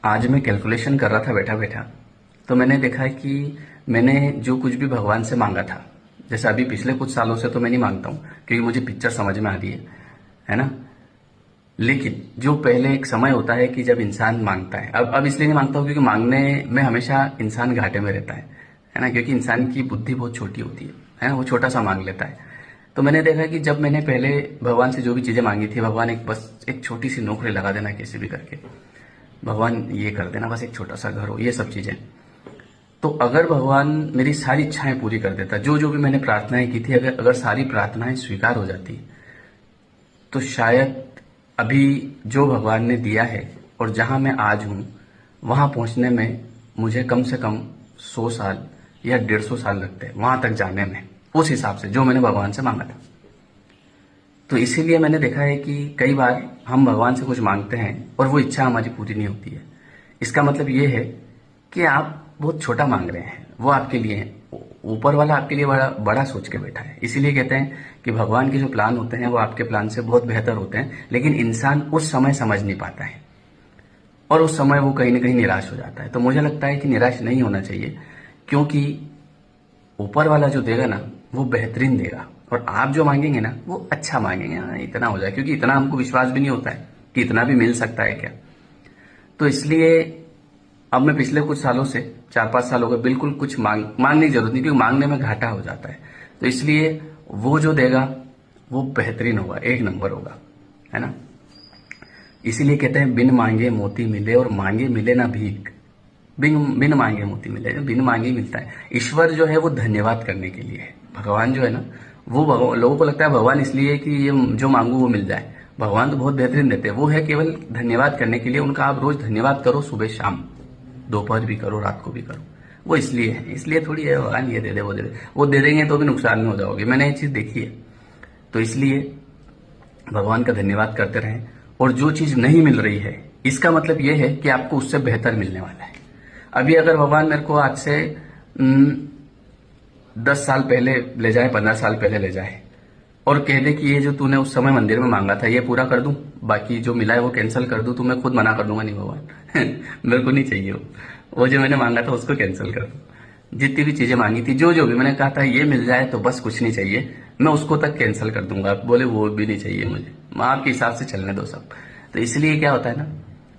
आज मैं कैलकुलेशन कर रहा था बैठा बैठा, तो मैंने देखा है कि मैंने जो कुछ भी भगवान से मांगा था, जैसे अभी पिछले कुछ सालों से तो मैं नहीं मांगता हूँ क्योंकि मुझे पिक्चर समझ में आ रही है ना। लेकिन जो पहले एक समय होता है कि जब इंसान मांगता है, अब इसलिए नहीं मांगता हूँ क्योंकि मांगने में हमेशा इंसान घाटे में रहता है ना, क्योंकि इंसान की बुद्धि बहुत छोटी होती है ना, वो छोटा सा मांग लेता है। तो मैंने देखा कि जब मैंने पहले भगवान से जो भी चीजें मांगी थी, भगवान एक बस एक छोटी सी नौकरी लगा देना कैसे भी करके, भगवान ये कर देना, बस एक छोटा सा घर हो, ये सब चीजें। तो अगर भगवान मेरी सारी इच्छाएं पूरी कर देता, जो जो भी मैंने प्रार्थनाएं की थी, अगर सारी प्रार्थनाएं स्वीकार हो जाती, तो शायद अभी जो भगवान ने दिया है और जहां मैं आज हूं वहां पहुंचने में मुझे कम से कम 100 साल या 150 साल लगते हैं वहां तक जाने में, उस हिसाब से जो मैंने भगवान से मांगा था। तो इसीलिए मैंने देखा है कि कई बार हम भगवान से कुछ मांगते हैं और वो इच्छा हमारी पूरी नहीं होती है। इसका मतलब ये है कि आप बहुत छोटा मांग रहे हैं, वो आपके लिए है, ऊपर वाला आपके लिए बड़ा बड़ा सोच के बैठा है। इसीलिए कहते हैं कि भगवान के जो प्लान होते हैं वो आपके प्लान से बहुत बेहतर होते हैं, लेकिन इंसान उस समय समझ नहीं पाता है और उस समय वो कहीं ना कहीं निराश हो जाता है। तो मुझे लगता है कि निराश नहीं होना चाहिए, क्योंकि ऊपर वाला जो देगा ना वो बेहतरीन देगा, और आप जो मांगेंगे ना वो अच्छा मांगेंगे। हाँ, इतना हो जाए, क्योंकि इतना हमको विश्वास भी नहीं होता है कि इतना भी मिल सकता है क्या। तो इसलिए अब मैं पिछले कुछ सालों से 4-5 साल हो गए बिल्कुल कुछ मांगने की जरूरत नहीं, क्योंकि मांगने में घाटा हो जाता है। तो इसलिए वो जो देगा वो बेहतरीन होगा, एक नंबर होगा, है ना। इसीलिए कहते हैं बिन मांगे मोती मिले और मांगे मिले ना भीख। बिन बिन मांगे मोती मिले, बिन मांगे ही मिलता है। ईश्वर जो है वो धन्यवाद करने के लिए है। भगवान जो है ना वो लोगों को लगता है भगवान इसलिए कि ये जो मांगू वो मिल जाए। भगवान तो बहुत बेहतरीन देते हैं, वो है केवल धन्यवाद करने के लिए। उनका आप रोज धन्यवाद करो, सुबह शाम, दोपहर भी करो, रात को भी करो। वो इसलिए है, इसलिए थोड़ी है भगवान ये दे दे वो दे दे, वो दे देंगे तो भी नुकसान में हो जाओगे। मैंने ये चीज देखी है। तो इसलिए भगवान का धन्यवाद करते रहें, और जो चीज नहीं मिल रही है इसका मतलब ये है कि आपको उससे बेहतर मिलने वाला है। अभी अगर भगवान मेरे को आज से 10 साल पहले ले जाए, 15 साल पहले ले जाए और कह दे कि ये जो तूने उस समय मंदिर में मांगा था ये पूरा कर दूं, बाकी जो मिला है वो कैंसिल कर दूं, तो मैं खुद मना कर दूंगा, नहीं भगवान मेरे को नहीं चाहिए वो जो मैंने मांगा था उसको कैंसिल कर दूं। जितनी भी चीजें मांगी थी, जो जो भी मैंने कहा था ये मिल जाए तो बस कुछ नहीं चाहिए, मैं उसको तक कैंसिल कर दूंगा। आप बोले वो भी नहीं चाहिए मुझे, मैं आपके हिसाब से चलने दो सब। तो इसलिए क्या होता है ना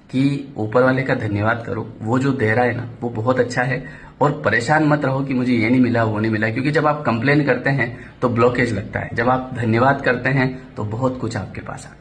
कि ऊपर वाले का धन्यवाद करो, वो जो दे रहा है ना वो बहुत अच्छा है। और परेशान मत रहो कि मुझे ये नहीं मिला वो नहीं मिला, क्योंकि जब आप कंप्लेन करते हैं तो ब्लॉकेज लगता है, जब आप धन्यवाद करते हैं तो बहुत कुछ आपके पास आता है।